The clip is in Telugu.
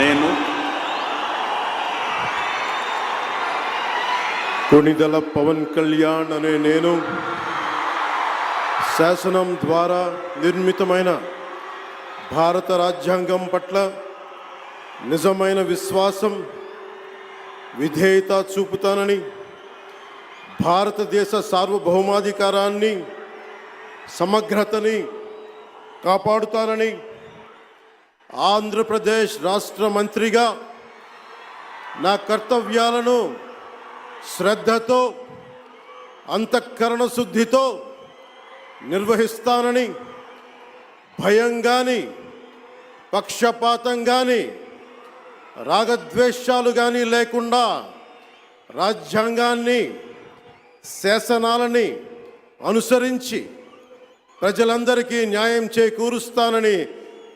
నేను కొణిదెల పవన్ కళ్యాణ్ అనే నేను శాసనం ద్వారా నిర్మితమైన భారత రాజ్యాంగం పట్ల నిజమైన విశ్వాసం, విధేయత చూపుతానని, భారతదేశ సార్వభౌమాధికారాన్ని, సమగ్రతని కాపాడుతానని, ఆంధ్రప్రదేశ్ రాష్ట్ర మంత్రిగా నా కర్తవ్యాలను శ్రద్ధతో, అంతఃకరణ శుద్ధితో నిర్వహిస్తానని, భయం కానీ, పక్షపాతం కానీ, రాగద్వేషాలు కానీ లేకుండా రాజ్యాంగాన్ని, శాసనాలని అనుసరించి ప్రజలందరికీ న్యాయం చేకూరుస్తానని